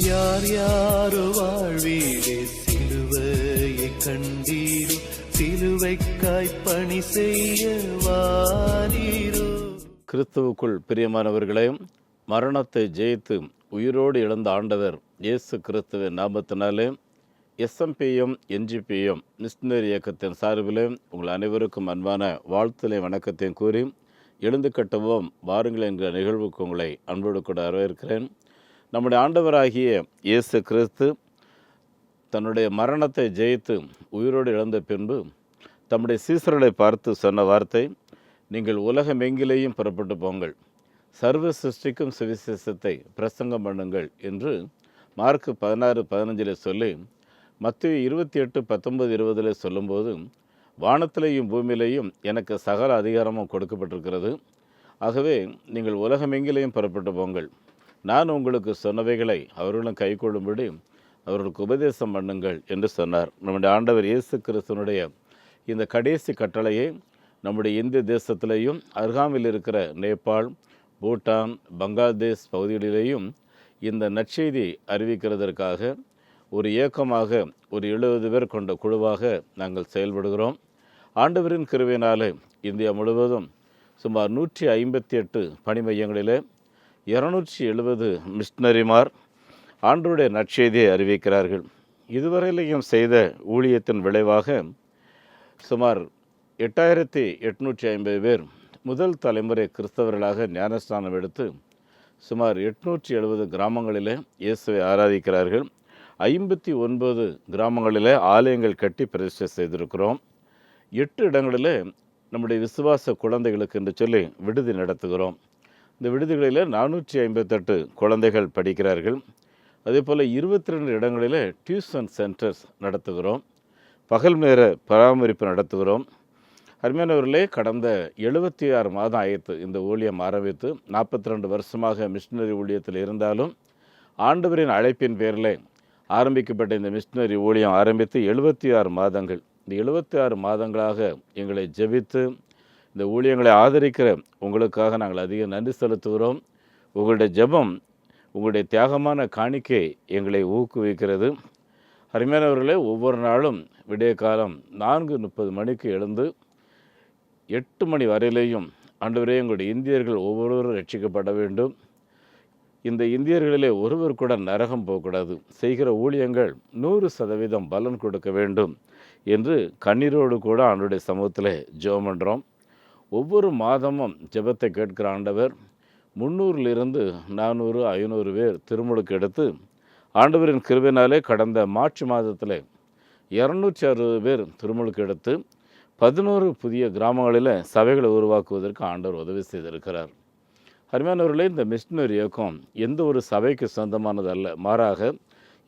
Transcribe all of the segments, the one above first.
யார் யாரோ வாழ்வீரே சிலுவையை கண்டீரோ, சிலுவைக்காய் பணி செய்ய வாரீரோ. கிறிஸ்துவுக்குள் பிரியமானவர்களே, மரணத்தை ஜெயித்து உயிரோடு இழந்த ஆண்டவர் இயேசு கிறிஸ்துவின் நாமத்தினாலே எஸ்எம்பிஎம் என்ஜிபிஎம் மிஷனரி இயக்கத்தின் சார்பிலே உங்கள் அனைவருக்கும் அன்பான வாழ்த்துலை வணக்கத்தையும் கூறி, எழுந்து கட்டுவோம் வாருங்கள் என்கிற நிகழ்வுக்கு உங்களை அன்போடு கூட வரவேற்கிறேன். நம்முடைய ஆண்டவராகிய இயேசு கிறிஸ்து தன்னுடைய மரணத்தை ஜெயித்து உயிரோடு இழந்த பின்பு தம்முடைய சீசர்களை பார்த்து சொன்ன வார்த்தை, நீங்கள் உலகமெங்கிலேயும் புறப்பட்டு போங்கள், சர்வ சிருஷ்டிக்கும் சுவிசேஷத்தை பிரசங்கம் பண்ணுங்கள் என்று மார்க்கு 16:15 சொல்லி, மத்தேயு 28:19-20 சொல்லும்போது, வானத்திலேயும் பூமியிலேயும் எனக்கு சகல அதிகாரமும் கொடுக்கப்பட்டிருக்கிறது, ஆகவே நீங்கள் உலகமெங்கிலேயும் புறப்பட்டு போங்கள், நான் உங்களுக்கு சொன்னவைகளை அவர்களும் கைக்கொள்ளும்படி அவர்களுக்கு உபதேசம் பண்ணுங்கள் என்று சொன்னார். நம்முடைய ஆண்டவர் இயேசு கிறிஸ்துவனுடைய இந்த கடைசி கட்டளையை நம்முடைய இந்திய தேசத்திலேயும் அருகாமையில் இருக்கிற நேபாள், பூட்டான், பங்களாதேஷ் பகுதிகளிலேயும் இந்த நற்செய்தி அறிவிக்கிறதற்காக ஒரு இயக்கமாக ஒரு 70 பேர் கொண்ட குழுவாக நாங்கள் செயல்படுகிறோம். ஆண்டவரின் கிருபையினாலே இந்தியா முழுவதும் சுமார் 158 பணி மையங்களிலே 270 மிஷனரிமார் ஆண்டவருடைய நற்செய்தியை அறிவிக்கிறார்கள். இதுவரையிலையும் செய்த ஊழியத்தின் விளைவாக சுமார் 8850 பேர் முதல் தலைமுறை கிறிஸ்தவர்களாக ஞானஸ்நானம் எடுத்து சுமார் 870 கிராமங்களிலே இயேசுவை ஆராதிக்கிறார்கள். 59 கிராமங்களிலே ஆலயங்கள் கட்டி பிரதிஷ்டை செய்திருக்கிறோம். 8 இடங்களிலே நம்முடைய விசுவாச குழந்தைகளுக்கு என்று சொல்லி விடுதி நடத்துகிறோம். இந்த விடுதிகளில் 458 குழந்தைகள் படிக்கிறார்கள். அதே போல் 22 இடங்களில் டியூஷன் சென்டர்ஸ் நடத்துகிறோம். பகல் நேர பராமரிப்பு நடத்துகிறோம். அருமையானவர்களே, கடந்த 76 மாதம் ஆயிடுத்து இந்த ஊழியம் ஆரம்பித்து. 42 வருஷமாக மிஷினரி ஊழியத்தில் இருந்தாலும் ஆண்டவரின் அழைப்பின் பேரில் ஆரம்பிக்கப்பட்ட இந்த மிஷினரி ஊழியம் ஆரம்பித்து 76 மாதங்கள். இந்த 76 மாதங்களாக எங்களை ஜெபித்து இந்த ஊழியங்களை ஆதரிக்கிற உங்களுக்காக நாங்கள் அதிக நன்றி செலுத்துகிறோம். உங்களுடைய ஜெபம், உங்களுடைய தியாகமான காணிக்கை எங்களை ஊக்குவிக்கிறது. அருமையானவர்களே, ஒவ்வொரு நாளும் விடிய காலம் 4:30 மணிக்கு எழுந்து 8 மணி வரையிலேயும் ஆண்டவரே, எங்களுடைய இந்தியர்கள் ஒவ்வொருவரும் ரட்சிக்கப்பட வேண்டும், இந்த இந்தியர்களிலே ஒருவர் கூட நரகம் போகக்கூடாது, செய்கிற ஊழியங்கள் 100% பலன் கொடுக்க வேண்டும் என்று கண்ணீரோடு கூட ஆண்டவருடைய சமூகத்தில் ஜெபம் பண்ணுறோம். ஒவ்வொரு மாதமும் ஜெபத்தை கேட்கிற ஆண்டவர் 300 400 500 பேர் திருமுழுக்கு எடுத்து ஆண்டவரின் கிருபையினாலே கடந்த மார்ச் மாதத்தில் 260 பேர் திருமுழுக்கு எடுத்து 11 புதிய கிராமங்களில் சபைகளை உருவாக்குவதற்கு ஆண்டவர் உதவி செய்திருக்கிறார். அருமையானவர்களே, இந்த மிஷனரி இயக்கம் எந்த ஒரு சபைக்கு சொந்தமானதல்ல, மாறாக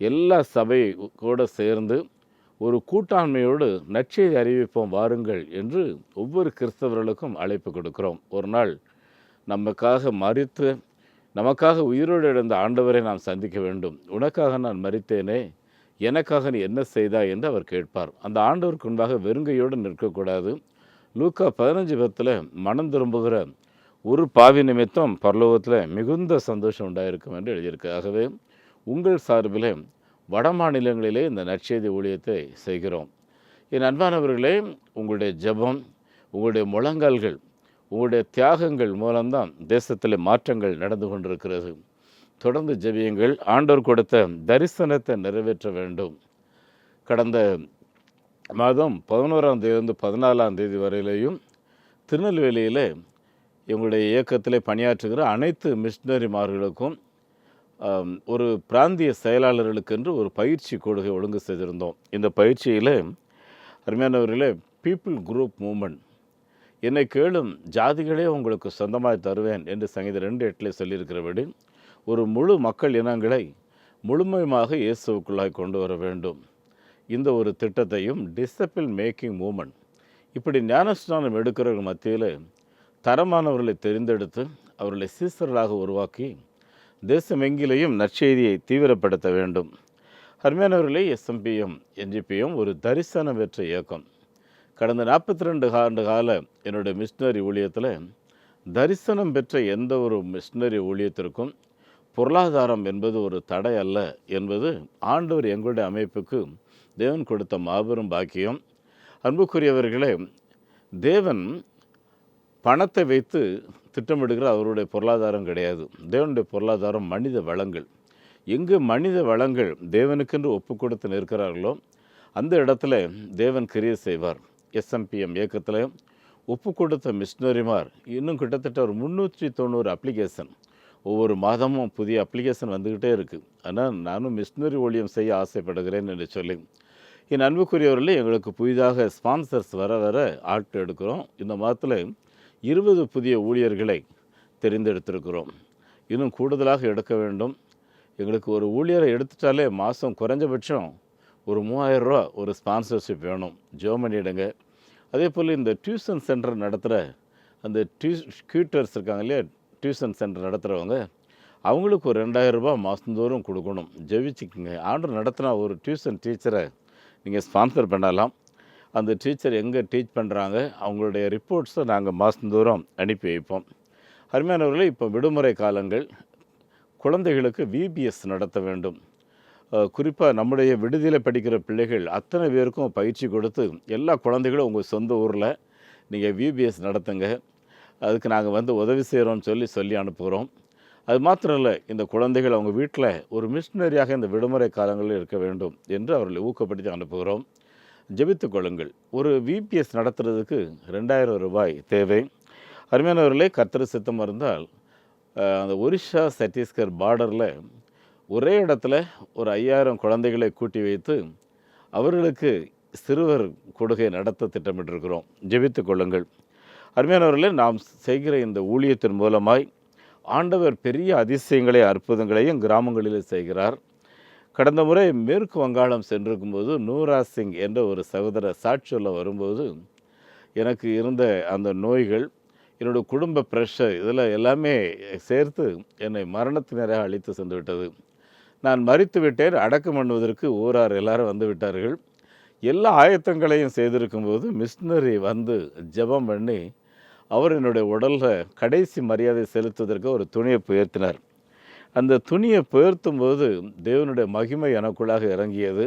எல்லா சபை கூட சேர்ந்து ஒரு கூட்டாண்மையோடு நற்செய்தி அறிவிப்போம் வாருங்கள் என்று ஒவ்வொரு கிறிஸ்தவர்களுக்கும் அழைப்பு கொடுக்கிறோம். ஒரு நாள் நமக்காக மரித்து நமக்காக உயிரோடு எழுந்த ஆண்டவரை நாம் சந்திக்க வேண்டும். உனக்காக நான் மரித்தேனே, எனக்காக நீ என்ன செய்தாய் என்று அவர் கேட்பார். அந்த ஆண்டவருக்கு முன்பாக வெறுங்கையோடு நிற்கக்கூடாது. லூக்கா 15:10 மனம் திரும்புகிற ஒரு பாவி நிமித்தம் பரலோகத்தில் மிகுந்த சந்தோஷம் உண்டாயிருக்கும் என்று எழுதியிருக்கு. ஆகவே உங்கள் சார்பில் வட மாநிலங்களிலே இந்த நற்செய்தி ஊழியத்தை செய்கிறோம். என் அன்பானவர்களே, உங்களுடைய ஜெபம், உங்களுடைய முழங்கால்கள், உங்களுடைய தியாகங்கள் மூலம்தான் தேசத்தில் மாற்றங்கள் நடந்து கொண்டிருக்கிறது. தொடர்ந்து ஜெபியுங்கள். ஆண்டவர் கொடுத்த தரிசனத்தை நிறைவேற்ற வேண்டும். கடந்த மாதம் 11ஆம் தேதியிலிருந்து 14ஆம் தேதி வரையிலேயும் திருநெல்வேலியில் எங்களுடைய இயக்கத்திலே பணியாற்றுகிற அனைத்து மிஷனரிமார்களுக்கும் ஒரு பிராந்திய செயலாளர்களுக்கென்று ஒரு பயிற்சி கொடுகை ஒழுங்கு செய்திருந்தோம். இந்த பயிற்சியில் அருமையானவர்களே, பீப்புள் குரூப் மூமெண்ட், என்னை கேளும் ஜாதிகளே உங்களுக்கு சொந்தமாக தருவேன் என்று சங்கீதம் 2:8 சொல்லியிருக்கிறபடி ஒரு முழு மக்கள் இனங்களை முழுமையாக இயேசுவுக்குள்ளாய் கொண்டு வர வேண்டும். இந்த ஒரு திட்டத்தையும் டிசிபிள் மேக்கிங் மூமெண்ட், இப்படி ஞானஸ்நானம் எடுக்கிறவர்கள் மத்தியில் தரமானவர்களை தெரிந்தெடுத்து அவர்களை சீசர்களாக உருவாக்கி தேசமெங்கிலேயும் நற்செய்தியை தீவிரப்படுத்த வேண்டும். அருமையானவர்களே, எஸ்எம்பிஎம் என்ஜிபிஎம் ஒரு தரிசனம் பெற்ற இயக்கம். கடந்த 42 ஆண்டு கால என்னுடைய மிஷனரி ஊழியத்தில் தரிசனம் பெற்ற எந்த ஒரு மிஷனரி ஊழியத்திற்கும் பொருளாதாரம் என்பது ஒரு தடை அல்ல என்பது ஆண்டவர் எங்களுடைய அமைப்புக்கு தேவன் கொடுத்த மாபெரும் பாக்கியம். அன்புக்குரியவர்களே, தேவன் பணத்தை வைத்து திட்டமிடுகிற அவருடைய பொருளாதாரம் கிடையாது. தேவனுடைய பொருளாதாரம் மனித வளங்கள். எங்கு மனித வளங்கள் தேவனுக்கென்று ஒப்பு கொடுத்து நிற்கிறார்களோ அந்த இடத்துல தேவன் கிரியை செய்வார். எஸ்எம்பிஎம் இயக்கத்தில் ஒப்பு கொடுத்த மிஷினரிமார் இன்னும் கிட்டத்தட்ட ஒரு 390 அப்ளிகேஷன், ஒவ்வொரு மாதமும் புதிய அப்ளிகேஷன் வந்துக்கிட்டே இருக்குது. ஆனால் நானும் மிஷினரி ஊழியம் செய்ய ஆசைப்படுகிறேன் என்று சொல்லி என் அன்புக்குரியவர்களே, எங்களுக்கு புதிதாக ஸ்பான்சர்ஸ் வர வர ஆட்கள் எடுக்கிறோம். இந்த மாதத்தில் 20 புதிய ஊழியர்களை தெரிந்தெடுத்திருக்கிறோம். இன்னும் கூடுதலாக எடுக்க வேண்டும். எங்களுக்கு ஒரு ஊழியரை எடுத்துட்டாலே மாதம் குறைஞ்சபட்சம் ஒரு 3000 ரூபா ஒரு ஸ்பான்சர்ஷிப் வேணும். ஜெபம் பண்ணிவிடுங்க. அதே போல் இந்த டியூஷன் சென்டர் நடத்துகிற அந்த டியூட்டர்ஸ் இருக்காங்க இல்லையா, டியூஷன் சென்டர் நடத்துகிறவங்க, அவங்களுக்கு ஒரு 2000 ரூபா மாதந்தோறும் கொடுக்கணும். ஜெபிச்சுக்குங்க. ஆண்டவர் நடத்தினா ஒரு டியூஷன் டீச்சரை நீங்கள் ஸ்பான்சர் பண்ணலாம். அந்த டீச்சர் எங்கே டீச் பண்ணுறாங்க, அவங்களுடைய ரிப்போர்ட்ஸை நாங்கள் மாதந்தோறும் அனுப்பி வைப்போம். அருமையானவர்களே, இப்போ விடுமுறை காலங்கள், குழந்தைகளுக்கு விபிஎஸ் நடத்த வேண்டும். குறிப்பாக நம்முடைய விடுதியில் படிக்கிற பிள்ளைகள் அத்தனை பேருக்கும் பயிற்சி கொடுத்து எல்லா குழந்தைகளும் உங்கள் சொந்த ஊரில் நீங்கள் விபிஎஸ் நடத்துங்க, அதுக்கு நாங்கள் வந்து உதவி செய்கிறோம்னு சொல்லி அனுப்புகிறோம். அது மாத்திரம் இல்லை, இந்த குழந்தைகள் அவங்க வீட்டில் ஒரு மிஷினரியாக இந்த விடுமுறை காலங்களில் இருக்க வேண்டும் என்று அவர்களை ஊக்கப்படுத்தி அனுப்புகிறோம். ஜெபித்துக் கொள்ளுங்கள். ஒரு விபிஎஸ் நடத்துறதுக்கு 2000 ரூபாய் தேவை. அருமையானவர்களே, கர்த்தர் சித்தம் இருந்தால் அந்த ஒரிஷா சத்தீஸ்கர் பார்டரில் ஒரே இடத்துல ஒரு 5000 குழந்தைகளை கூட்டி வைத்து அவர்களுக்கு சிறுவர் கொடுகை நடத்த திட்டமிட்டிருக்கிறோம். ஜெபித்துக் கொள்ளுங்கள். அருமையானவர்களே, நாம் செய்கிற இந்த ஊழியத்தின் மூலமாய் ஆண்டவர் பெரிய அதிசயங்களை அற்புதங்களையும் கிராமங்களில் செய்கிறார். கடந்த முறை மேற்கு வங்காளம் சென்றிருக்கும்போது நூரா சிங் என்ற ஒரு சகோதரர் சாட்சி சொல்ல வரும்போது எனக்கு இருந்த அந்த நோய்கள், என்னோடய குடும்ப ப்ரெஷர், இதில் எல்லாமே சேர்த்து என்னை மரணத்தினராக அழைத்து சென்று விட்டது. நான் மரித்து விட்டேன். அடக்கம் பண்ணுவதற்கு ஊரார் எல்லாரும் வந்து விட்டார்கள். எல்லா ஆயத்தங்களையும் செய்திருக்கும்போது மிஷினரி வந்து ஜெபம் பண்ணி அவர் என்னுடைய உடலில் கடைசி மரியாதை செலுத்துவதற்கு ஒரு துணியை பெயர்த்தினார். அந்த துணியை பெயர்த்தும் போது தேவனுடைய மகிமை எனக்குள்ளாக இறங்கியது.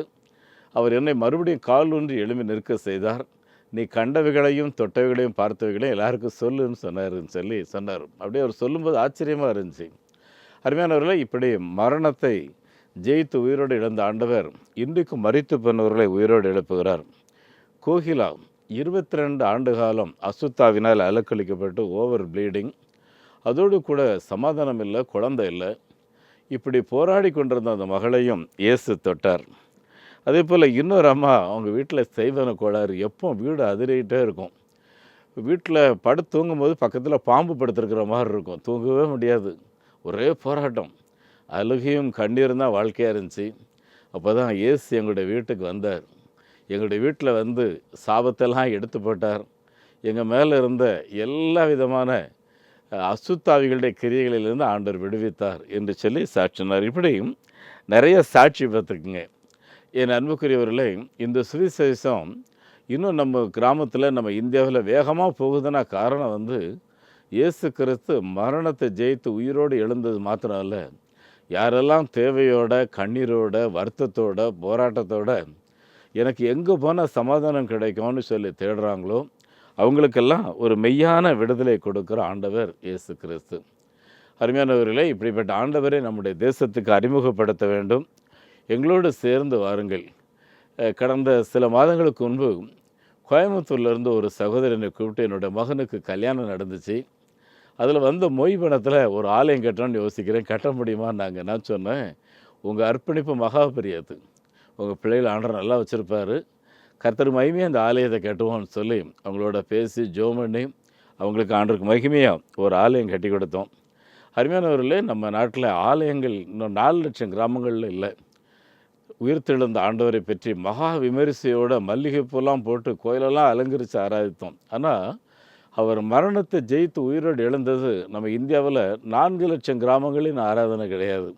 அவர் என்னை மறுபடியும் கால் ஊன்றி எழும்பி நிற்க செய்தார். நீ கண்டவைகளையும் தொட்டவைகளையும் பார்த்தவைகளையும் எல்லாருக்கும் சொல்லுன்னு சொன்னார். அப்படியே அவர் சொல்லும்போது ஆச்சரியமாக இருந்துச்சு. அருமையானவர்களே, இப்படி மரணத்தை ஜெயித்து உயிரோடு இழந்த ஆண்டவர் இன்றைக்கு மரித்து போனவர்களை உயிரோடு எழுப்புகிறார். கோகிலா 22 ஆண்டு காலம் அசுத்தாவினால் அலக்களிக்கப்பட்டு ஓவர் ப்ளீடிங், அதோடு கூட சமாதானம் இல்லை, குழந்தை இல்லை. இப்படி போராடி கொண்டிருந்த அந்த மகளையும் இயேசு தொட்டார். அதே போல் இன்னொரு அம்மா, அவங்க வீட்டில் செய்வன கோளாறு, எப்போ வீடு அதிரிகிட்டே இருக்கும். வீட்டில் படுத்து தூங்கும்போது பக்கத்தில் பாம்பு படுத்துருக்கிற மாதிரி இருக்கும், தூங்கவே முடியாது. ஒரே போராட்டம், அழுகையும் கண்ணீரும் தான் வாழ்க்கையாக இருந்துச்சு. அப்போ தான் இயேசு எங்களுடைய வீட்டுக்கு வந்தார். எங்களுடைய வீட்டில் வந்து சாபத்தெல்லாம் எடுத்து போட்டார். எங்கள் மேலே இருந்த எல்லா விதமான அசுத்தாவிகளுடைய கிரியைகளிலிருந்து ஆண்டவர் விடுவித்தார் என்று சொல்லி சாட்சினார். இப்படியும் நிறைய சாட்சி பார்த்துக்குங்க. என் அன்புக்குரியவர்களே, இந்த சுவிசேஷம் இன்னும் நம்ம கிராமத்தில், நம்ம இந்தியாவில் வேகமாக போகுதுன்னா காரணம் வந்து இயேசு கிறிஸ்து மரணத்தை ஜெயித்து உயிரோடு எழுந்தது மாத்திரம் அல்ல, யாரெல்லாம் தேவையோட, கண்ணீரோட, வருத்தத்தோட, போராட்டத்தோட எனக்கு எங்கே போனால் சமாதானம் கிடைக்கும்னு சொல்லி தேடுறாங்களோ அவங்களுக்கெல்லாம் ஒரு மெய்யான விடுதலை கொடுக்குற ஆண்டவர் இயேசு கிறிஸ்து. அருமையானவர்களே, இப்படிப்பட்ட ஆண்டவரை நம்முடைய தேசத்துக்கு அறிமுகப்படுத்த வேண்டும். எங்களோடு சேர்ந்து வாருங்கள். கடந்த சில மாதங்களுக்கு முன்பு கோயம்புத்தூர்லேருந்து ஒரு சகோதரனை கூப்பிட்டு என்னுடைய மகனுக்கு கல்யாணம் நடந்துச்சு. அதில் வந்த மொய் பணத்தில் ஒரு ஆலயம் கட்டணும்னு யோசிக்கிறேன், கட்ட முடியுமான்னாங்க. நான் சொன்னேன், உங்கள் அர்ப்பணிப்பு மகா பெரியது, உங்கள் பிள்ளைகள் ஆண்டவர் நல்லா வச்சுருப்பார், கர்த்தர் மகிமையாக அந்த ஆலயத்தை கட்டுவோம்னு சொல்லி அவங்களோட பேசி ஜெபம் பண்ணி அவங்களுக்கு ஆண்டருக்கு மகிமையாக ஒரு ஆலயம் கட்டி கொடுத்தோம். அருமையானவர்களே, நம்ம நாட்டில் ஆலயங்கள் இன்னும் 4 லட்சம் கிராமங்களில் இல்லை. உயிர்த்தெழுந்த ஆண்டவரை பற்றி மகா விமரிசையோட மல்லிகைப்பூலாம் போட்டு கோயிலெல்லாம் அலங்கரித்து ஆராதித்தோம். ஆனால் அவர் மரணத்தை ஜெயித்து உயிரோடு எழுந்தது நம்ம இந்தியாவில் 4 லட்சம் கிராமங்களின் ஆராதனை கிடையாது.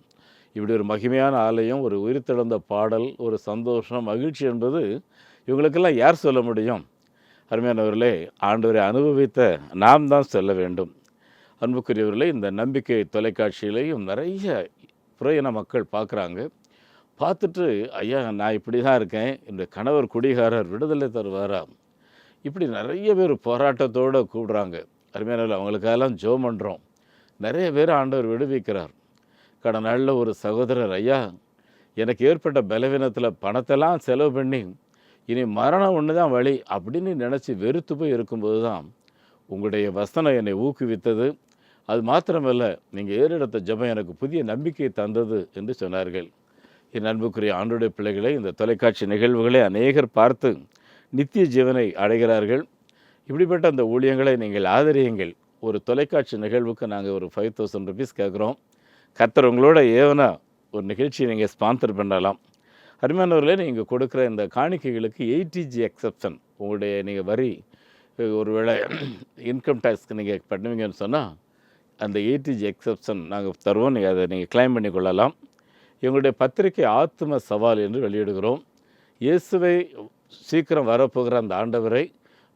இப்படி ஒரு மகிமையான ஆலயம், ஒரு உயிர்த்தெழுந்த பாடல், ஒரு சந்தோஷம், மகிழ்ச்சி என்பது இவங்களுக்கெல்லாம் யார் சொல்ல முடியும்? அருமையானவர்களே, ஆண்டவரை அனுபவித்த நாம் தான் சொல்ல வேண்டும். அன்புக்குரியவர்களே, இந்த நம்பிக்கை தொலைக்காட்சியிலையும் நிறைய புறையின மக்கள் பார்க்குறாங்க. பார்த்துட்டு, ஐயா நான் இப்படி தான் இருக்கேன், என்னுடைய கணவர் குடிகாரர், விடுதலை தருவாரா? இப்படி நிறைய பேர் போராட்டத்தோடு கூப்பிடுறாங்க. அருமையானவர்களே, அவங்களுக்கெல்லாம் ஜெபம் பண்ணுறோம். நிறைய பேர் ஆண்டவர் விடுவிக்கிறார். கடந்த நாளில் ஒரு சகோதரர், ஐயா எனக்கு ஏற்பட்ட பலவீனத்தில் பணத்தெல்லாம் செலவு பண்ணி இனி மரணம் ஒன்று தான் வழி அப்படின்னு நினச்சி வெறுத்து போய் இருக்கும்போது தான் உங்களுடைய வசனம் என்னை ஊக்குவித்தது. அது மாத்திரமல்ல, நீங்கள் ஏறெடுத்த ஜெபம் எனக்கு புதிய நம்பிக்கை தந்தது என்று சொன்னார்கள். என் அன்புக்குரிய ஆண்டவருடைய பிள்ளைகளை, இந்த தொலைக்காட்சி நிகழ்வுகளை அநேகர் பார்த்து நித்திய ஜீவனை அடைகிறார்கள். இப்படிப்பட்ட அந்த ஊழியங்களை நீங்கள் ஆதரியுங்கள். ஒரு தொலைக்காட்சி நிகழ்வுக்கு நாங்கள் ஒரு 5000 ருபீஸ் கேட்குறோம். கர்த்தர் உங்களோட ஏவனா ஒரு நிகழ்ச்சியை நீங்கள் ஸ்பான்சர் பண்ணலாம். அருமையானவர்களே, நீங்கள் கொடுக்குற இந்த காணிக்கைகளுக்கு 80G எக்ஸப்ஷன், உங்களுடைய நீங்கள் வரி ஒருவேளை இன்கம் டேக்ஸ்க்கு நீங்கள் பண்ணுவீங்கன்னு சொன்னால் அந்த 80G எக்ஸப்ஷன் நாங்கள் தருவோம். நீங்கள் அதை நீங்கள் கிளைம் பண்ணி கொள்ளலாம். எங்களுடைய பத்திரிகை ஆத்தும சவால் என்று வெளியிடுகிறோம். இயேசுவை சீக்கிரம் வரப்போகிற அந்த ஆண்டவரை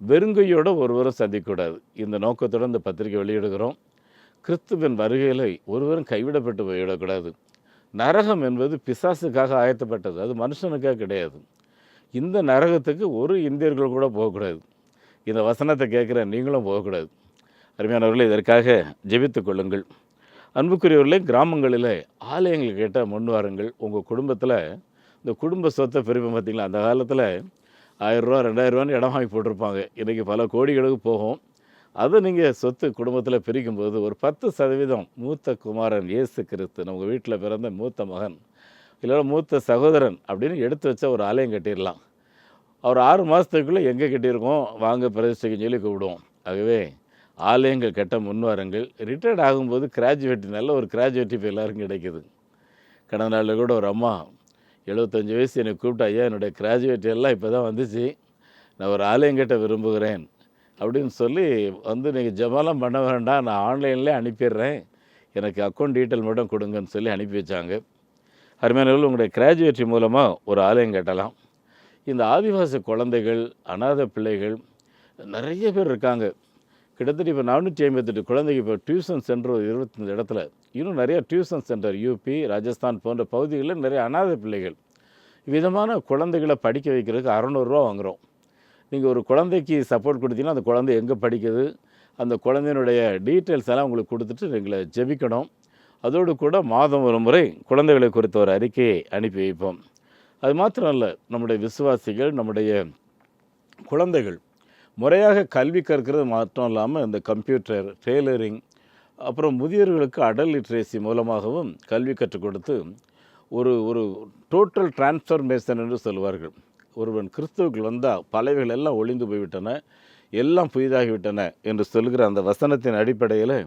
வெறுங்கையோடு ஒருவரும் சந்திக்கக்கூடாது. இந்த நோக்கத்துடன் இந்த பத்திரிகை வெளியிடுகிறோம். கிறிஸ்துவின் வருகையில் ஒருவரும் கைவிடப்பட்டு போய்விடக்கூடாது. நரகம் என்பது பிசாசுக்காக ஆயத்தப்பட்டது, அது மனுஷனுக்காக கிடையாது. இந்த நரகத்துக்கு ஒரு இந்தியர்கள் கூட போகக்கூடாது. இந்த வசனத்தை கேட்குற நீங்களும் போகக்கூடாது. அருமையானவர்களே, இதற்காக ஜெபித்து கொள்ளுங்கள். அன்புக்குரியவர்களே, கிராமங்களில் ஆலயங்கள் கேட்ட முன் வாருங்கள். உங்கள் குடும்பத்தில் இந்த குடும்ப சொத்தை பிரிப்போம் பார்த்தீங்களா, அந்த காலத்தில் 1000 ரூபா 2000 ரூபான்னு இடம் வாங்கி போட்டிருப்பாங்க. இன்றைக்கி பல கோடிகளுக்கு போகும். அதை நீங்கள் சொத்து குடும்பத்தில் பிரிக்கும்போது ஒரு 10% மூத்த குமாரன் இயேசு கிறிஸ்து, நம்ம வீட்டில் பிறந்த மூத்த மகன் இல்லைன்னா மூத்த சகோதரன் அப்படின்னு எடுத்து வச்சா ஒரு ஆலயம் கட்டிடலாம். அவர் 6 மாதத்துக்குள்ளே எங்கே கட்டியிருக்கோம் வாங்க பிரதிஷ்டைக்குன்னு சொல்லி கூப்பிடுவோம். ஆகவே ஆலயங்கள் கட்ட முன்வாருங்கள். ரிட்டையர்ட் ஆகும்போது கிராஜுவேட்டி, நல்ல ஒரு கிராஜுவேட்டி இப்போ எல்லாருக்கும் கிடைக்குது. கடந்த நாளில் கூட ஒரு அம்மா 75 வயசு என்னை கூப்பிட்டு, ஐயா என்னுடைய கிராஜுவேட்டி எல்லாம் இப்போ தான் வந்துச்சு, நான் ஒரு ஆலயம் கட்ட விரும்புகிறேன் அப்படின்னு சொல்லி நீங்கள் ஜெபம்லாம் பண்ண வேண்டாம், நான் ஆன்லைன்லேயே அனுப்பிடுறேன், எனக்கு அக்கௌண்ட் டீட்டெயில் மட்டும் கொடுங்கன்னு சொல்லி அனுப்பி வச்சாங்க. அருமையானவர்கள், உங்களுடைய கிராஜுவேட்டி மூலமாக ஒரு ஆலயம் கட்டலாம். இந்த ஆதிவாசி குழந்தைகள், அநாத பிள்ளைகள் நிறைய பேர் இருக்காங்க. கிட்டத்தட்ட இப்போ 458 குழந்தைங்க இப்போ டியூஷன் சென்டர் 25 இடத்துல, இன்னும் நிறைய டியூஷன் சென்டர் யூபி, ராஜஸ்தான் போன்ற பகுதிகளில் நிறைய அநாத பிள்ளைகள். விதமான குழந்தைகளை படிக்க வைக்கிறதுக்கு 600 ரூபா வாங்குகிறோம். நீங்கள் ஒரு குழந்தைக்கு சப்போர்ட் கொடுத்தீங்கன்னா அந்த குழந்தை எங்கே படிக்குது, அந்த குழந்தையினுடைய டீட்டெயில்ஸ் எல்லாம் உங்களுக்கு கொடுத்துட்டு எங்களை ஜெபிக்கணும். அதோடு கூட மாதம் ஒரு முறை குழந்தைகளை குறித்த ஒரு அறிக்கையை அனுப்பி வைப்போம். அது மாத்திரம் அல்ல, நம்முடைய விசுவாசிகள், நம்முடைய குழந்தைகள் முறையாக கல்வி கற்கிறது மாத்திரம் இல்லாமல் இந்த கம்ப்யூட்டர், டெய்லரிங், அப்புறம் முதியோர்களுக்கு அடல் லிட்ரேசி மூலமாகவும் கல்வி கற்றுக் கொடுத்து ஒரு ஒரு டோட்டல் டிரான்ஸ்ஃபர்மேஷன் என்று சொல்வார்கள். ஒருவன் கிறிஸ்துவுக்குள் வந்தால் பழையவைகள் எல்லாம் ஒளிந்து போய்விட்டன, எல்லாம் புதிதாகிவிட்டன என்று சொல்கிற அந்த வசனத்தின் அடிப்படையில்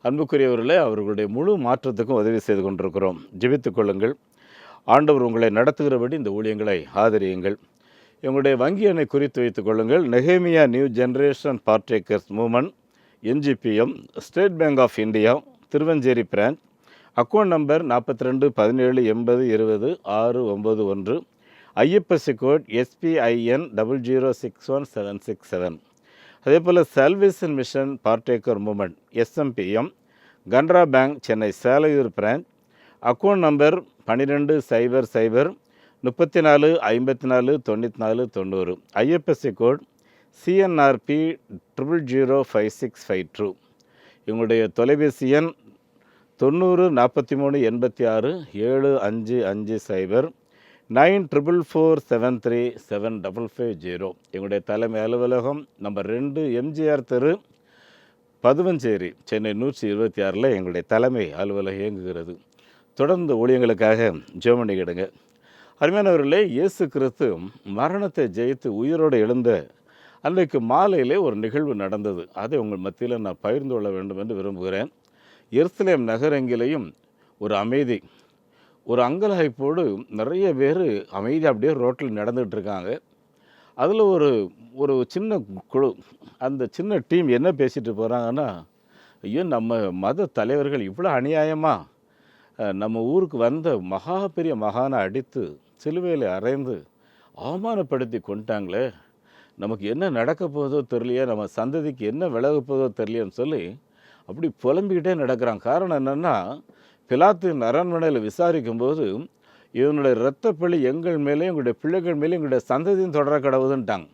அன்புக்குரியவர்களே, அவர்களுடைய முழு மாற்றத்துக்கும் உதவி செய்து கொண்டிருக்கிறோம். ஜெபித்துக் கொள்ளுங்கள். ஆண்டவர் உங்களை நடத்துகிறபடி இந்த ஊழியங்களை ஆதரியுங்கள். எங்களுடைய வங்கி எண்ணை குறித்து வைத்துக் கொள்ளுங்கள். Nehemiah New Generation Partakers Movement, NGPM, State Bank of India, Thiruvancheri branch. Account number 42 17 80 20 691. IFSC code SPIN 0061767. அதே போல் Salvation Mission Partaker Movement SMPM, Canara bank, Chennai Selaiyur branch. Account number 12 00 34 54 94 90. IFSC code CNRP 005652. இவங்களுடைய தொலைபேசி எண் 90 43 86 7550 9447375550. எங்களுடைய தலைமை அலுவலகம் நம்பர் 2 MGR தெரு, பதுவஞ்சேரி, சென்னை 126 எங்களுடைய தலைமை அலுவலகம் இயங்குகிறது. தொடர்ந்து ஊழியங்களுக்காக ஜெபம் பண்ணிக்கிடுங்க. அருமையானவர்களே, இயேசு கிறிஸ்து மரணத்தை ஜெயித்து உயிரோடு எழுந்த அன்றைக்கு மாலையிலே ஒரு நிகழ்வு நடந்தது. அதை உங்கள் மத்தியில் நான் பகிர்ந்து கொள்ள வேண்டும் என்று விரும்புகிறேன். எருசலேம் நகரெங்கிலையும் ஒரு அமைதி, ஒரு அங்கலாய்ப்போடு நிறைய பேர் அமைதி அப்படியே ரோட்டில் நடந்துகிட்டு இருக்காங்க. அதில் ஒரு சின்ன குழு, அந்த சின்ன டீம் என்ன பேசிட்டு போகிறாங்கன்னா, ஐயோ நம்ம மத தலைவர்கள் இவ்வளோ அநியாயமாக நம்ம ஊருக்கு வந்த மகா பெரிய மகானை அடித்து சிலுவையில் அறைந்து அவமானப்படுத்தி கொண்டாங்களே, நமக்கு என்ன நடக்க போதோ தெரியலையே, நம்ம சந்ததிக்கு என்ன விலக போதோ தெரியலையேன்னு சொல்லி அப்படி புலம்பிக்கிட்டே நடக்கிறாங்க. காரணம் என்னென்னா, பிலாத்தின் அரண்மனையில் விசாரிக்கும்போது இதனுடைய இரத்தப்பழி எங்கள் மேலே எங்களுடைய பிள்ளைகள் மேலே எங்களுடைய சந்ததியும் தொடர கடவுதுன்ட்டாங்க.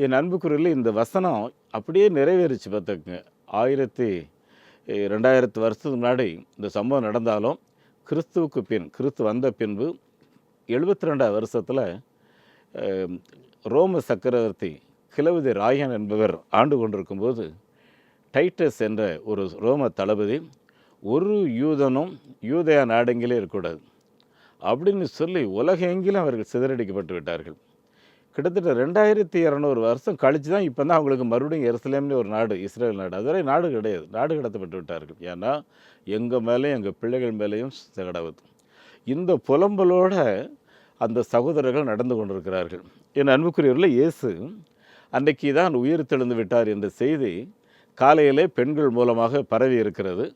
என் அன்புக்குரியல இந்த வசனம் அப்படியே நிறைவேறிச்சு பார்த்துக்குங்க. 2000 வருஷத்துக்கு முன்னாடி இந்த சம்பவம் நடந்தாலும் கிறிஸ்துவுக்கு பின், கிறிஸ்து வந்த பின்பு 72 வருஷத்தில் ரோம சக்கரவர்த்தி கிலவுதி ராயன் என்பவர் ஆண்டு கொண்டிருக்கும்போது டைட்டஸ் என்ற ஒரு ரோம தளபதி ஒரு யூதனும் யூதயா நாடெங்கிலே இருக்கக்கூடாது அப்படின்னு சொல்லி உலகெங்கிலும் அவர்கள் சிதறடிக்கப்பட்டு விட்டார்கள். கிட்டத்தட்ட 2200 வருஷம் கழித்து தான் இப்போ தான் அவங்களுக்கு மறுபடியும் எருசலேம்னு ஒரு நாடு, இஸ்ரேல் நாடு. அதுவரை நாடு கிடையாது, நாடு கடத்தப்பட்டு விட்டார்கள். ஏன்னா எங்கள் மேலேயும் எங்கள் பிள்ளைகள் மேலேயும் கடவுது. இந்த புலம்பலோட அந்த சகோதரர்கள் நடந்து கொண்டிருக்கிறார்கள். என் அன்புக்குரியவர்களே, இயேசு அன்றைக்கு தான் உயிர் தெழுந்து விட்டார் என்ற செய்தி காலையிலே பெண்கள் மூலமாக பரவி இருக்கிறது.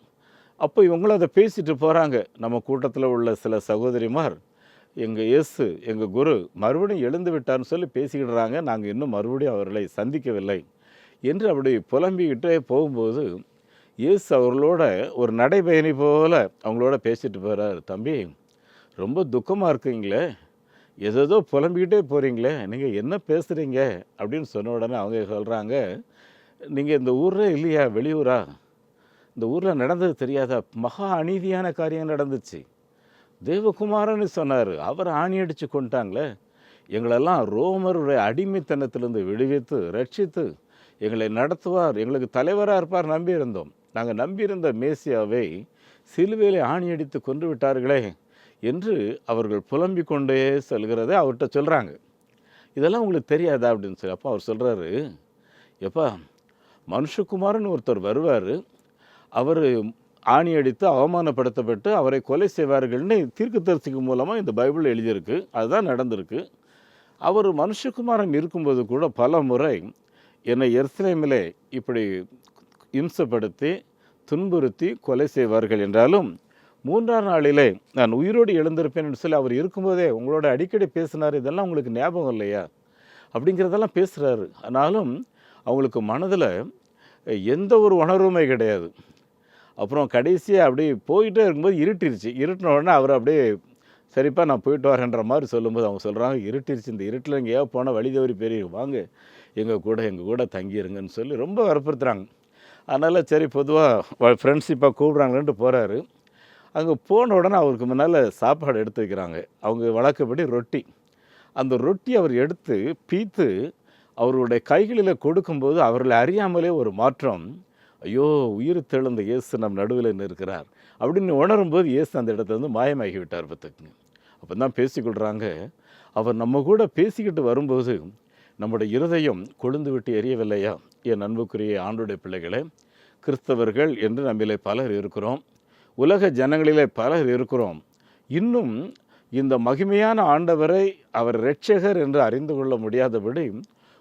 அப்போ இவங்களும் அதை பேசிட்டு போகிறாங்க. நம்ம கூட்டத்தில் உள்ள சில சகோதரிமார், எங்கள் இயேசு எங்கள் குரு மறுபடியும் எழுந்து விட்டார்னு சொல்லி பேசிக்கிடுறாங்க, நாங்கள் இன்னும் மறுபடியும் அவர்களை சந்திக்கவில்லை என்று அப்படி புலம்பிக்கிட்டே போகும்போது இயேசு அவர்களோட ஒரு நடைபயணி போல் அவங்களோட பேசிட்டு போகிறார். தம்பி, ரொம்ப துக்கமாக இருக்குங்களே, ஏதோ புலம்பிக்கிட்டே போகிறீங்களே, நீங்கள் என்ன பேசுகிறீங்க அப்படின்னு சொன்ன உடனே அவங்க சொல்கிறாங்க, நீங்கள் இந்த ஊரில் இல்லையா, வெளியூரா, இந்த ஊரில் நடந்தது தெரியாதா, மகா அநீதியான காரியம் நடந்துச்சு. தேவகுமாரன்னு சொன்னார், அவர் ஆணி அடித்து கொண்டாங்களே, எங்களெல்லாம் ரோமருடைய அடிமைத்தனத்திலிருந்து விடுவித்து ரட்சித்து எங்களை நடத்துவார், எங்களுக்கு தலைவராக இருப்பார் நம்பியிருந்தோம். நாங்கள் நம்பியிருந்த மேசியாவை சிலுவையிலே ஆணி அடித்து கொன்று விட்டார்களே என்று அவர்கள் புலம்பிக் கொண்டே செல்கிறதை அவர்கிட்ட சொல்கிறாங்க. இதெல்லாம் உங்களுக்கு தெரியாதா அப்படின்னு சொல்லி அப்போ அவர் சொல்கிறாரு, எப்பா, மனுஷகுமாரன் ஒருத்தர் வருவார், அவர் ஆணி அடித்து அவமானப்படுத்தப்பட்டு அவரை கொலை செய்வார்கள்னு தீர்க்கதரிசிக்கு மூலமாக இந்த பைபிள் எழுதியிருக்கு, அதுதான் நடந்திருக்கு. அவர் மனுஷகுமாரன் இருக்கும்போது கூட பல முறை என்னை எருசலேமிலே இப்படி இம்சப்படுத்தி துன்புறுத்தி கொலை செய்வார்கள் என்றாலும் 3ஆம் நாளிலே நான் உயிரோடு எழுந்திருப்பேன் என்று சொல்லி அவர் இருக்கும்போதே உங்களோட அடிக்கடி பேசினார், இதெல்லாம் உங்களுக்கு ஞாபகம் இல்லையா அப்படிங்கிறதெல்லாம் பேசுகிறாரு. ஆனாலும் அவங்களுக்கு மனதில் எந்த ஒரு உணர்வுமே கிடையாது. அப்புறம் கடைசியாக அப்படியே போயிட்டே இருக்கும்போது இருட்டிருச்சு. இருட்டின உடனே அவர் அப்படியே சரிப்பா நான் போயிட்டு வரேன்ற மாதிரி சொல்லும்போது அவங்க சொல்கிறாங்க, இருட்டிருச்சு, இந்த இருட்டில் எங்கேயோ போனால் வழி தவறி பெரிய வாங்க எங்கள் கூட தங்கிடுங்கன்னு சொல்லி ரொம்ப வற்புறுத்துறாங்க. அதனால் சரி பொதுவாக ஃப்ரெண்ட்ஷிப்பாக கூப்பிட்றாங்களேன்ட்டு போகிறாரு. அங்கே போன உடனே அவருக்கு முன்னால் சாப்பாடு எடுத்து வைக்கிறாங்க. அவங்க வழக்கப்படி ரொட்டி. அந்த ரொட்டி அவர் எடுத்து பீத்து அவருடைய கைகளில் கொடுக்கும்போது அவர்களை அறியாமலே ஒரு மாற்றம், ஐயோ உயிர் தெழுந்த இயேசு நம் நடுவில் இருக்கிறார் அப்படின்னு உணரும்போது இயேசு அந்த இடத்துல மாயமாகி விட்டார். பார்த்துக்குங்க. அப்போ தான் பேசிக்கொள்கிறாங்க, அவர் நம்ம கூட பேசிக்கிட்டு வரும்போது நம்முடைய இருதயம் கொழுந்து விட்டு எரியவில்லையா? என் அன்புக்குரிய ஆண்டுடைய பிள்ளைகளே, கிறிஸ்தவர்கள் என்று நம்மிலே பலர் இருக்கிறோம், உலக ஜனங்களிலே பலர் இருக்கிறோம். இன்னும் இந்த மகிமையான ஆண்டவரை அவர் இரட்சகர் என்று அறிந்து கொள்ள முடியாதபடி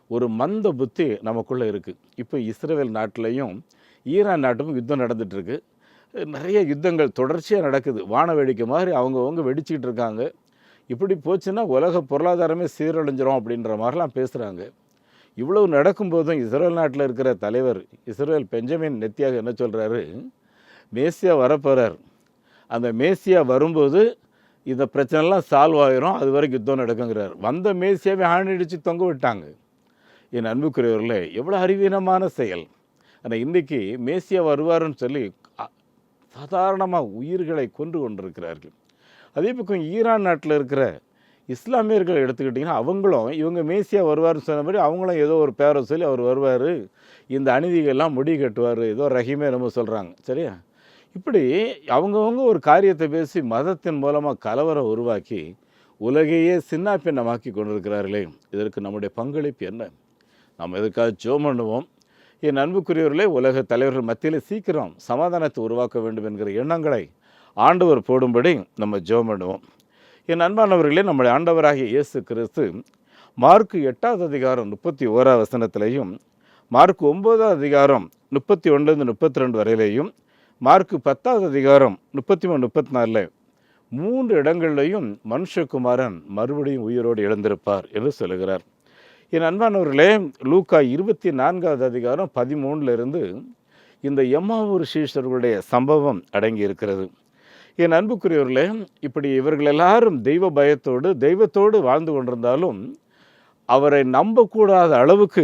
ஒரு மந்த புத்தி நமக்குள்ளே இருக்குது. இப்போ இஸ்ரேல் நாட்டிலையும் ஈரான் நாட்டுக்கும் யுத்தம் நடந்துகிட்ருக்கு. நிறைய யுத்தங்கள் தொடர்ச்சியாக நடக்குது. வான வேடிக்கை மாதிரி அவங்கவுங்க வெடிச்சிக்கிட்டு இருக்காங்க. இப்படி போச்சுன்னா உலக பொருளாதாரமே சீரழிஞ்சிரும் அப்படின்ற மாதிரிலாம் பேசுகிறாங்க. இவ்வளவு நடக்கும்போதும் இஸ்ரேல் நாட்டில் இருக்கிற தலைவர் இஸ்ரேல் பெஞ்சமின் நெத்தியாக என்ன சொல்கிறாரு, மேசியா வரப்போகிறார், அந்த மேசியா வரும்போது இந்த பிரச்சனைலாம் சால்வ் ஆகிரும், அது வரைக்கும் யுத்தம் நடக்குங்கிறார். வந்த மேசியாவை ஆணிடித்து தொங்க விட்டாங்க. என் அன்புக்குரியவர்களே, எவ்வளோ அறிவீனமான செயல். ஆனால் இன்றைக்கி மேசியா வருவாருன்னு சொல்லி சாதாரணமாக உயிர்களை கொன்று கொண்டிருக்கிறார்கள். அதே பக்கம் ஈரான் நாட்டில் இருக்கிற இஸ்லாமியர்கள் எடுத்துக்கிட்டிங்கன்னா அவங்களும் இவங்க மேசியா வருவார்னு சொன்ன மாதிரி அவங்களும் ஏதோ ஒரு பேரை சொல்லி அவர் வருவார், இந்த அநீதிகள்லாம் முடி கட்டுவார், ஏதோ ரஹீமே நம்ம சொல்கிறாங்க. சரியா? இப்படி அவங்கவுங்க ஒரு காரியத்தை பேசி மதத்தின் மூலமாக கலவரம் உருவாக்கி உலகையே சின்ன பின்னமாக்கி கொண்டிருக்கிறார்களே, இதற்கு நம்முடைய பங்களிப்பு என்ன? நாம் எதுக்காக ஜெபம் பண்ணுவோம். என் அன்புக்குரியவர்களே, உலக தலைவர்கள் மத்தியில் சீக்கிரம் சமாதானத்தை உருவாக்க வேண்டும் என்கிற எண்ணங்களை ஆண்டவர் போடும்படி நம்ம ஜெபம் பண்ணுவோம். என் அன்பானவர்களே, நம்முடைய ஆண்டவராகிய இயேசு கிறிஸ்து மார்க்கு 8ஆம் அதிகாரம் 31ஆம் வசனத்திலையும், மார்க்கு 9ஆம் அதிகாரம் 31-32 வரையிலையும், மார்க்கு 10ஆம் அதிகாரம் 33-34 3 இடங்கள்லையும் மனுஷகுமாரன் மறுபடியும் உயிரோடு எழுந்திருப்பார் என்று சொல்லுகிறார். என் அன்பானவர்களே, லூக்கா 24ஆம் அதிகாரம் 13 இந்த எம்மாவூர் சீஷர்களுடைய சம்பவம் அடங்கி இருக்கிறது. என் அன்புக்குரியவர்களே, இப்படி இவர்கள் எல்லாரும் தெய்வ பயத்தோடு தெய்வத்தோடு வாழ்ந்து கொண்டிருந்தாலும் அவரை நம்பக்கூடாத அளவுக்கு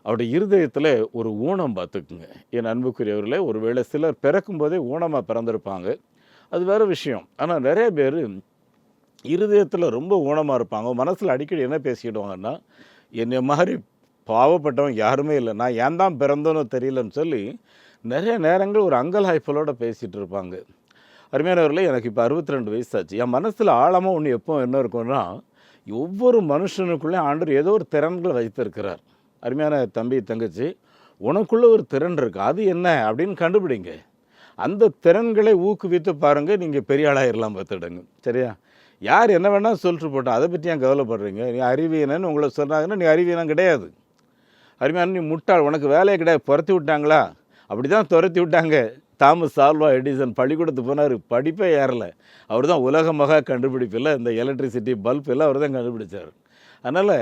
அவருடைய இருதயத்தில் ஒரு ஊனம் பார்த்துக்குங்க. என் அன்புக்குரியவர்களே, ஒருவேளை சிலர் பிறக்கும்போதே ஊனமாக பிறந்திருப்பாங்க, அது வேறு விஷயம். ஆனால் நிறைய பேர் இருதயத்தில் ரொம்ப ஊனமாக இருப்பாங்க. மனசில் அடிக்கடி என்ன பேசிக்கிடுவாங்கன்னா, என்னை மாதிரி பாவப்பட்டவன் யாருமே இல்லை, நான் ஏன் தான் பிறந்தோன்னு தெரியலன்னு சொல்லி நிறைய நேரங்கள் ஒரு அங்கலாய்ப்பலோடு பேசிகிட்டு இருப்பாங்க. அருமையானவர்களே, எனக்கு இப்போ 62 வயசாச்சு. என் மனசில் ஆழமாக ஒன்று எப்போ என்ன இருக்குன்னா, ஒவ்வொரு மனுஷனுக்குள்ளே ஆண்டவர் ஏதோ ஒரு திறன்களை வைத்திருக்கிறார். அருமையான தம்பி தங்கச்சி, உனக்குள்ளே ஒரு திறன் இருக்குது, அது என்ன அப்படின்னு கண்டுபிடிங்க. அந்த திறன்களை ஊக்குவித்து பாருங்கள், நீங்கள் பெரிய ஆளாயிரலாம் பார்த்துடுங்க. சரியா? யார் என்ன வேணால் சொல்லிட்டு போட்டோம், அதை பற்றி ஏன் கவலைப்படுறீங்க? நீ அறிவியனன்னு உங்களை சொன்னாங்கன்னா நீ அறிவியனம் கிடையாது. அருமையான நீ முட்டாள், உனக்கு வேலையே கிடையாது, துரத்தி விட்டாங்களா? அப்படி தான் துரத்தி விட்டாங்க. தாமஸ் ஆல்வா எடிசன் பள்ளிக்கூடத்துக்கு போனார், படிப்பே ஏறலை. அவர் தான் உலக மகா கண்டுபிடிப்பில் இந்த எலக்ட்ரிசிட்டி பல்ப் எல்லாம் அவர் தான் கண்டுபிடிச்சார். அதனால்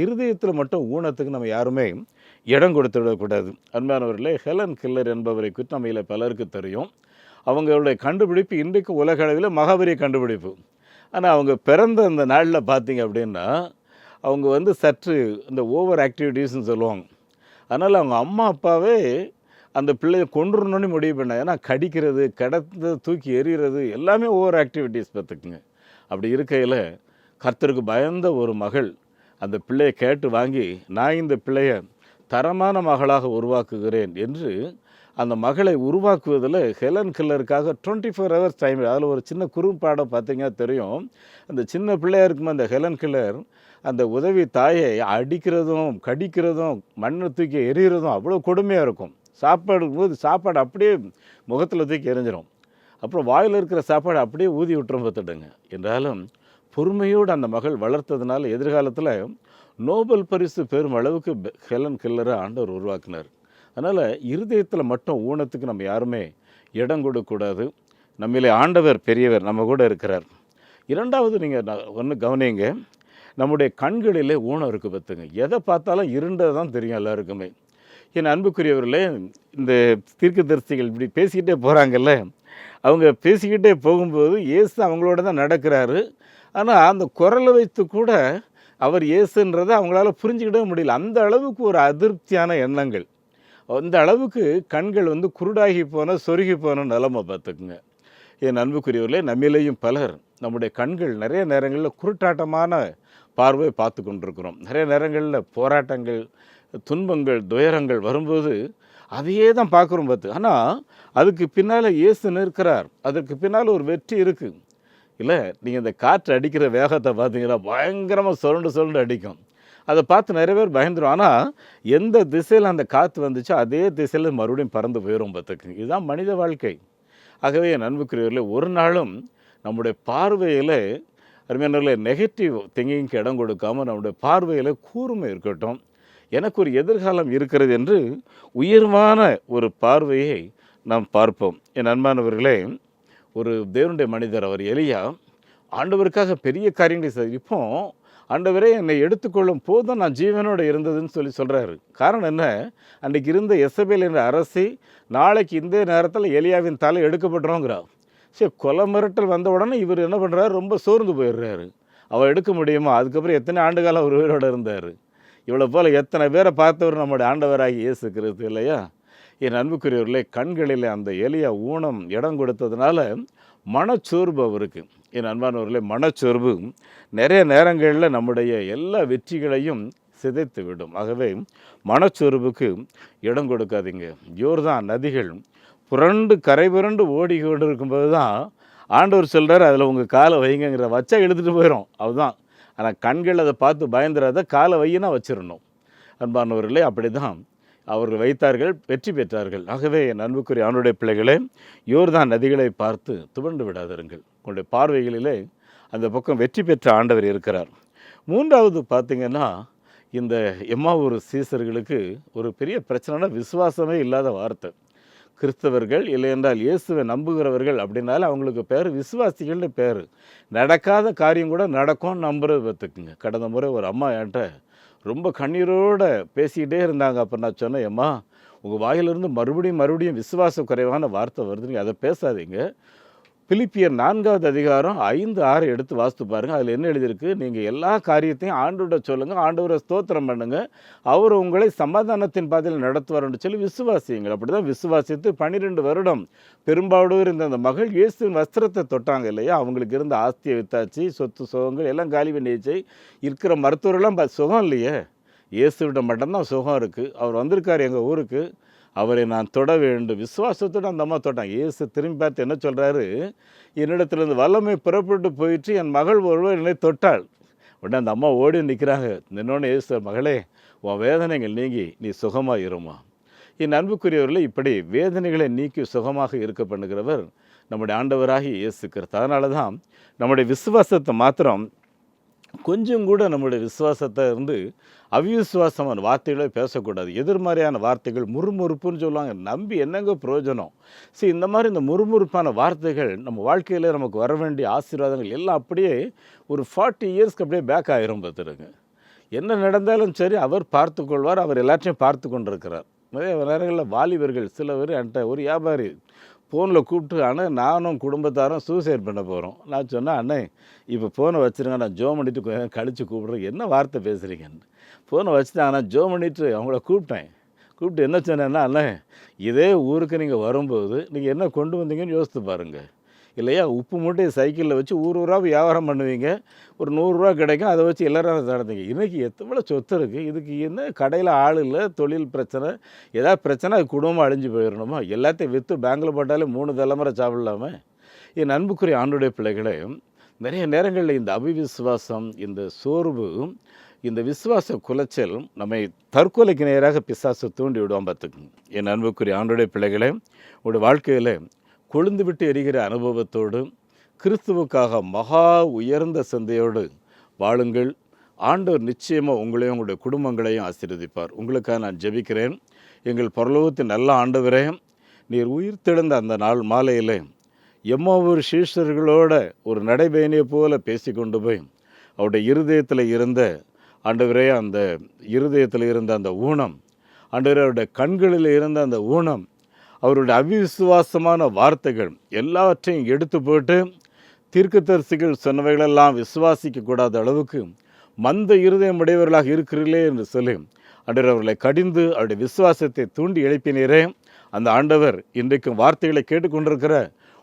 இருதயத்தில் மட்டும் ஊனத்துக்கு நம்ம யாருமே இடம் கொடுத்து விடக்கூடாது. அன்பானவர்களே, ஹெலன் கில்லர் என்பவரை குறித்து நம்மள பலருக்கு தெரியும். அவங்களுடைய கண்டுபிடிப்பு இன்றைக்கு உலக அளவில் மகாபெரிய கண்டுபிடிப்பு. ஆனால் அவங்க பிறந்த அந்த நாளில் பார்த்தீங்க அப்படின்னா, அவங்க சற்று இந்த ஓவர் ஆக்டிவிட்டீஸ்ன்னு சொல்லுவாங்க. அதனால் அவங்க அம்மா அப்பாவே அந்த பிள்ளையை கொண்டுறணுன்னு முடிவு பண்ணாங்க. ஏன்னா கடிக்கிறது, கடந்து தூக்கி எறிகிறது எல்லாமே ஓவர் ஆக்டிவிட்டீஸ் பார்த்துக்குங்க. அப்படி இருக்கையில் கர்த்தருக்கு பயந்த ஒரு மகள் அந்த பிள்ளையை கேட்டு வாங்கி, நான் இந்த பிள்ளையை தரமான மகளாக உருவாக்குகிறேன் என்று அந்த மகளை உருவாக்குவதில் ஹெலன் கில்லருக்காக 24 ஹவர்ஸ் டைம். அதில் ஒரு சின்ன குறும்பாடம் பார்த்தீங்கன்னா தெரியும். அந்த சின்ன பிள்ளையாக இருக்கும்போது அந்த ஹெலன் கில்லர் அந்த உதவி தாயை அடிக்கிறதும் கடிக்கிறதும் மண்ணை தூக்கி எறிகிறதும் அவ்வளோ கொடுமையாக இருக்கும். சாப்பாடு அப்படியே முகத்தில் தூக்கி எறிஞ்சிடும். அப்புறம் வாயில் இருக்கிற சாப்பாடு அப்படியே ஊதி விட்டுரும் பார்த்துடுங்க. என்றாலும் பொறுமையோடு அந்த மகள் வளர்த்ததுனால எதிர்காலத்தில் நோபல் பரிசு பெறும் அளவுக்கு ஹெலன் கில்லரை ஆண்டவர் உருவாக்கினார். அதனால் இருதயத்தில் மட்டும் ஊனத்துக்கு நம்ம யாருமே இடம் கொடுக்கக்கூடாது. நம்மளே ஆண்டவர் பெரியவர், நம்ம கூட இருக்கிறார். இரண்டாவது, நீங்கள் ஒன்று கவனிங்க, நம்முடைய கண்களிலே ஊனம் இருக்குது பார்த்துங்க. எதை பார்த்தாலும் இருண்டது தான் தெரியும் எல்லாருக்குமே. என் அன்புக்குரியவர்களே, இந்த தீர்க்கதரிசிகள் இப்படி பேசிக்கிட்டே போகிறாங்கல்ல, அவங்க பேசிக்கிட்டே போகும்போது இயேசு அவங்களோட தான் நடக்கிறாரு. ஆனால் அந்த குரலை வைத்து கூட அவர் இயேசுன்றதை அவங்களால புரிஞ்சுக்கிடவே முடியல. அந்த அளவுக்கு ஒரு அதிருப்தியான எண்ணங்கள், அந்த அளவுக்கு கண்கள் குருடாகி போன சொருகி போன நிலைமை பார்த்துக்குங்க. என் அன்புக்குரியவர்களே, நம்மிலேயும் பலர் நம்முடைய கண்கள் நிறைய நேரங்களில் குருட்டாட்டமான பார்வை பார்த்து கொண்டிருக்கிறோம். நிறைய நேரங்களில் போராட்டங்கள், துன்பங்கள், துயரங்கள் வரும்போது அதையே தான் பார்க்குறோம் பார்த்து. ஆனால் அதுக்கு பின்னால் இயேசு நிற்கிறார், அதற்கு பின்னால் ஒரு வெற்றி இருக்குது. இல்லை, நீங்கள் இந்த காற்று அடிக்கிற வேகத்தை பார்த்தீங்கன்னா பயங்கரமாக சுரண்டு அடிக்கும். அதை பார்த்து நிறைய பேர் பயந்துடும். ஆனால் எந்த திசையில் அந்த காற்று வந்துச்சோ அதே திசையில் மறுபடியும் பறந்து போயிடும் பார்த்துக்குங்க. இதுதான் மனித வாழ்க்கை. ஆகவே என் அன்புக்குரியவர்களே, ஒரு நாளும் நம்முடைய பார்வையில் அருமையானவர்களே நெகட்டிவ் திங்கிங்க்கு இடம் கொடுக்காமல் நம்முடைய பார்வையில் கூர்மை இருக்கட்டும். எனக்கு ஒரு எதிர்காலம் இருக்கிறது என்று உயர்வான ஒரு பார்வையை நாம் பார்ப்போம். என் அன்பானவர்களே, ஒரு தேவனுடைய மனிதர் அவர் எலியா ஆண்டவருக்காக பெரிய காரியங்களை செய்ய, இப்போ ஆண்டவரே என்னை எடுத்துக்கொள்ளும் போதும் நான் ஜீவனோடு இருந்ததுன்னு சொல்கிறாரு. காரணம் என்ன? அன்றைக்கு இருந்த எசபேல் என்ற அரசி நாளைக்கு இந்த நேரத்தில் எலியாவின் தலை எடுக்கப்பட்டுறோங்கிறார். சரி, கொலை மிரட்டல் வந்த உடனே இவர் என்ன பண்ணுறாரு? ரொம்ப சோர்ந்து போயிடுறாரு. அவள் எடுக்க முடியுமா? அதுக்கப்புறம் எத்தனை ஆண்டு காலம் அவர் உயிரோடு இருந்தார். இவ்வளோ போல் எத்தனை பேரை பார்த்தவர் நம்முடைய ஆண்டவராகி இயேசு கிறிஸ்து இல்லையா? என் அன்புக்குரியவர்களே, கண்களில் அந்த எலியா ஊனம் இடம் கொடுத்ததுனால மனச்சோர்வு அவருக்கு. என் அன்பானவர்களே, மனச்சோர்வு நிறைய நேரங்களில் நம்முடைய எல்லா வெற்றிகளையும் சிதைத்து விடும். ஆகவே மனச்சோர்வுக்கு இடம் கொடுக்காதீங்க. யோர்தான் நதிகள் கரை புரண்டு ஓடி கொண்டு இருக்கும்போது தான் ஆண்டவர் சொல்கிறார், அதில் உங்கள் காலை வைங்கிற, வச்சா இழுத்துட்டு போயிடும், அதுதான். ஆனால் கண்கள் அதை பார்த்து பயந்துடாத, காலை வையினா வச்சிடணும். அன்பானவர்களே, அப்படி தான் அவர்கள் வைத்தார்கள், வெற்றி பெற்றார்கள். ஆகவே என் அன்புக்குரிய அவனுடைய பிள்ளைகளே, யோர்தான் நதிகளை பார்த்து துவண்டு விடாதிருங்கள். உங்களுடைய பார்வைகளிலே அந்த பக்கம் வெற்றி பெற்ற ஆண்டவர் இருக்கிறார். மூன்றாவது பார்த்திங்கன்னா, இந்த எம்மாவூர் சீசர்களுக்கு ஒரு பெரிய பிரச்சனைனா விசுவாசமே இல்லாத வார்த்தை. கிறிஸ்தவர்கள் இல்லை என்றால் இயேசுவை நம்புகிறவர்கள் அப்படின்னால அவங்களுக்கு பேர் விசுவாசிகள்னு பேர். நடக்காத காரியம் கூட நடக்கும்னு நம்புறது பார்த்துக்குங்க. கடந்த முறை ஒரு அம்மா என்கிட்ட ரொம்ப கண்ணீரோடு பேசிக்கிட்டே இருந்தாங்க. அப்போ நான் சொன்னேன், அம்மா உங்கள் வாயிலிருந்து மறுபடியும் விசுவாச குறைவான வார்த்தை வருது, நீங்கள் அதை பேசாதீங்க. பிலிப்பியர் 4வது அதிகாரம் 5, 6 எடுத்து வாசித்து பாருங்கள். அதில் என்ன எழுதியிருக்கு? நீங்கள் எல்லா காரியத்தையும் ஆண்டவர்கிட்ட சொல்லுங்கள், ஆண்டவரை ஸ்தோத்திரம் பண்ணுங்கள், அவர் உங்களை சமாதானத்தின் பாதையில் நடத்துவார்னு சொல்லி விசுவாசியுங்கள். அப்படி தான் விசுவாசித்து 12 வருடம் பெரும்பாடோடு இருந்த அந்த மகள் இயேசுவின் வஸ்திரத்தை தொட்டாங்க இல்லையா? அவங்களுக்கு இருந்த ஆஸ்தியை வித்தாச்சு, சொத்து சுகங்கள் எல்லாம் காலி பண்ணியாச்சு. இருக்கிற மருத்துவரெல்லாம் சுகம் இல்லையே, இயேசுவிட்ட மட்டும்தான் சுகம் இருக்குது. அவர் வந்திருக்கார் எங்கள் ஊருக்கு, அவரை நான் தொட வேண்டும். விசுவாசத்தோடு அந்த அம்மா தொட்டாங்க. இயேசு திரும்பி பார்த்து என்ன சொல்கிறாரு? என்னிடத்துலேருந்து வல்லமை புறப்பட்டு போயிட்டு என் மகள் ஒருவர் என்னை தொட்டாள். உடனே அந்த அம்மா ஓடி நிற்கிறாங்க. நின்னோன்னு இயேசு, மகளே உன் வேதனைகள் நீங்கி நீ சுகமாக இருமா. என் அன்புக்குரியவர்களே, இப்படி வேதனைகளை நீக்கி சுகமாக இருக்க பண்ணுகிறவர் நம்முடைய ஆண்டவராகி இயேசு கிறிஸ்து. அதனால தான் நம்முடைய விசுவாசத்தை மாத்திரம் கொஞ்சம் கூட நம்முடைய விசுவாசத்தை இருந்து அவிசுவாசமான வார்த்தைகளே பேசக்கூடாது. எதிர்மறையான வார்த்தைகள், முறுமுறுப்புன்னு சொல்லுவாங்க. நம்பி என்னங்க பிரயோஜனம்? சரி, இந்த மாதிரி இந்த முறுமுறுப்பான வார்த்தைகள் நம்ம வாழ்க்கையில் நமக்கு வர வேண்டிய ஆசீர்வாதங்கள் எல்லாம் அப்படியே ஒரு 40 இயர்ஸ்க்கு அப்படியே பேக் ஆகிரும். பார்த்துருங்க, என்ன நடந்தாலும் சரி அவர் பார்த்து கொள்வார். அவர் எல்லாத்தையும் பார்த்து கொண்டிருக்கிறார். நிறைய நேரங்களில் வாலிபர்கள் சில பேர் என்கிட்ட ஒரு வியாபாரி ஃபோனில் கூப்பிட்டு, அண்ணே நானும் குடும்பத்தாரும் சூசைட் பண்ண போகிறோம். நான் சொன்னேன், அண்ணே இப்போ ஃபோனை வச்சுருங்க, நான் ஜோ பண்ணிவிட்டு கழித்து கூப்பிட்றேன். என்ன வார்த்தை பேசுகிறீங்கன்னு. ஃபோனை வச்சுட்டாங்க. நான் ஜோ பண்ணிவிட்டு அவங்கள கூப்பிட்டு என்ன சொன்னேன்னா, அண்ணே இதே ஊருக்கு நீங்கள் வரும்போது நீங்கள் என்ன கொண்டு வந்தீங்கன்னு யோசித்து பாருங்கள். இல்லையா, உப்பு மூட்டையை சைக்கிளில் வச்சு ஊரூரா வியாபாரம் பண்ணுவீங்க, ஒரு 100 ரூபா கிடைக்கும், அதை வச்சு எல்லோரும் நடந்தீங்க. இன்றைக்கி எவ்வளோ சொத்து இருக்குது, இதுக்கு என்ன கடையில் ஆள் இல்லை, தொழில் பிரச்சனை, ஏதாவது பிரச்சனை, அது குடும்பம் அழிஞ்சு போயிடணுமா? எல்லாத்தையும் விற்று பேங்கில் போட்டாலே 3 தலைமுறை சாப்பிடலாமே. என் அன்புக்குரிய ஆண்டுடைய பிள்ளைகளே, நிறைய நேரங்களில் இந்த அவிவிசுவாசம், இந்த சோர்வு, இந்த விசுவாச குலைச்சல் நம்மை தற்கொலைக்கு நேராக பிசாசு தூண்டி விடுவோம். பார்த்துக்குங்க என் அன்புக்குரிய ஆண்டுடைய பிள்ளைகளே, உங்களுடைய வாழ்க்கையில் கொழுந்து விட்டு எரிகிற அனுபவத்தோடு கிறிஸ்துவுக்காக மகா உயர்ந்த சிந்தையோடு வாழுங்கள். ஆண்டவர் நிச்சயமாக உங்களையும் உங்களுடைய குடும்பங்களையும் ஆசீர்வதிப்பார். உங்களுக்காக நான் ஜெபிக்கிறேன். எங்கள் பரலோகத்தின் நல்ல ஆண்டவரே, நீர் உயிர்த்தெழுந்த அந்த நாள் மாலையில் எம்மாவூர் சீஷர்களோட ஒரு நடைபயணியை போல பேசி கொண்டு போய் அவருடைய இருதயத்தில் இருந்த ஆண்டவரே, அந்த இருதயத்தில் இருந்த அந்த ஊனம், ஆண்டவரே அவருடைய கண்களில் இருந்த அந்த ஊனம், அவருடைய அவிசுவாசமான வார்த்தைகள் எல்லாவற்றையும் எடுத்து போட்டு தீர்க்கதரிசிகள் சொன்னவைகளெல்லாம் விசுவாசிக்கக்கூடாத அளவுக்கு மந்த இருதயம் உடையவர்களாக இருக்கிறீர்களே என்று சொல்லி ஆண்டவர் அவர்களை கடிந்து அவருடைய விசுவாசத்தை தூண்டி எழுப்பினீரே. அந்த ஆண்டவர் இன்றைக்கும் வார்த்தைகளை கேட்டுக்கொண்டிருக்கிற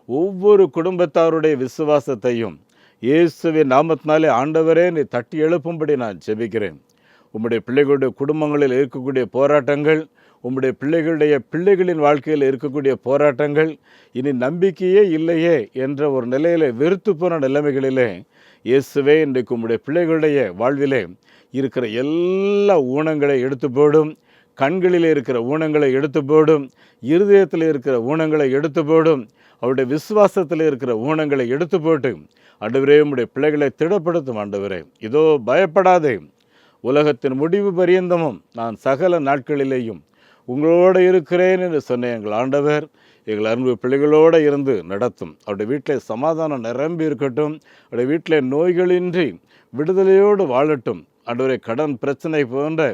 ஒவ்வொரு குடும்பத்தாருடைய விசுவாசத்தையும் இயேசுவின் நாமத்தினாலே ஆண்டவரே நீ தட்டி எழுப்பும்படி நான் ஜெபிக்கிறேன். உம்முடைய பிள்ளைகளுடைய குடும்பங்களில் இருக்கக்கூடிய போராட்டங்கள், உம்முடைய பிள்ளைகளின் வாழ்க்கையில் இருக்கக்கூடிய போராட்டங்கள், இனி நம்பிக்கையே இல்லையே என்ற ஒரு நிலையில் வெறுத்து போன நிலைமைகளிலே இயேசுவே இன்றைக்கு உம்முடைய பிள்ளைகளுடைய வாழ்விலே இருக்கிற எல்லா ஊனங்களை எடுத்து போடும். கண்களில் இருக்கிற ஊனங்களை எடுத்து போடும், இருதயத்தில் இருக்கிற ஊனங்களை எடுத்து போடும், அவருடைய விசுவாசத்தில் இருக்கிற ஊனங்களை எடுத்து போட்டு ஆண்டவரே உம்முடைய பிள்ளைகளை திடப்படுத்தும். ஆண்டவரே, இதோ பயப்படாதே, உலகத்தின் முடிவு பரியந்தமும் நான் சகல நாட்களிலேயும் உங்களோடு இருக்கிறேன் என்று சொன்ன எங்கள் ஆண்டவர் எங்கள் அன்பு பிள்ளைகளோடு இருந்து நடத்தும். அவருடைய வீட்டில் சமாதானம் நிரம்பி இருக்கட்டும். அவருடைய வீட்டில் நோய்களின்றி விடுதலையோடு வாழட்டும். ஆண்டவரே, கடன் பிரச்சனை போன்ற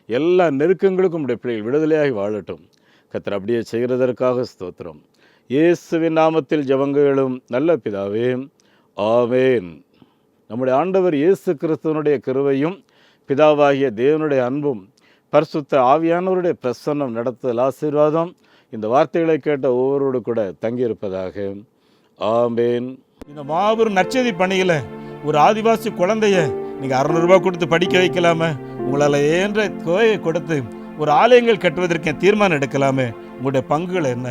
எல்லா நெருக்கங்களுக்கும் உடைய பிள்ளைகள் விடுதலையாகி வாழட்டும். கர்த்தர் அப்படியே செய்கிறதற்காக ஸ்தோத்திரம். இயேசுவின் நாமத்தில் ஜெபங்களும் நல்ல பிதாவே, ஆமென். நம்முடைய ஆண்டவர் இயேசு கிறிஸ்துவனுடைய கிருபையும் பிதாவாகிய தேவனுடைய அன்பும் பரிசுத்த ஆவியானவருடைய பிரசன்னம், நடத்துதல், ஆசீர்வாதம் இந்த வார்த்தைகளை கேட்ட ஒவ்வொருவரோடு கூட தங்கியிருப்பதாக. ஆமென். இந்த மாபெரும் நற்செய்தி பணியில் ஒரு ஆதிவாசி குழந்தைய நீங்கள் 600 ரூபாய் கொடுத்து படிக்க வைக்கலாமே, உங்களால் ஏன்ற தொகையை கொடுத்து ஒரு ஆலயங்கள் கட்டுவதற்கு தீர்மானம் எடுக்கலாமே, உங்களுடைய பங்குகள் என்ன?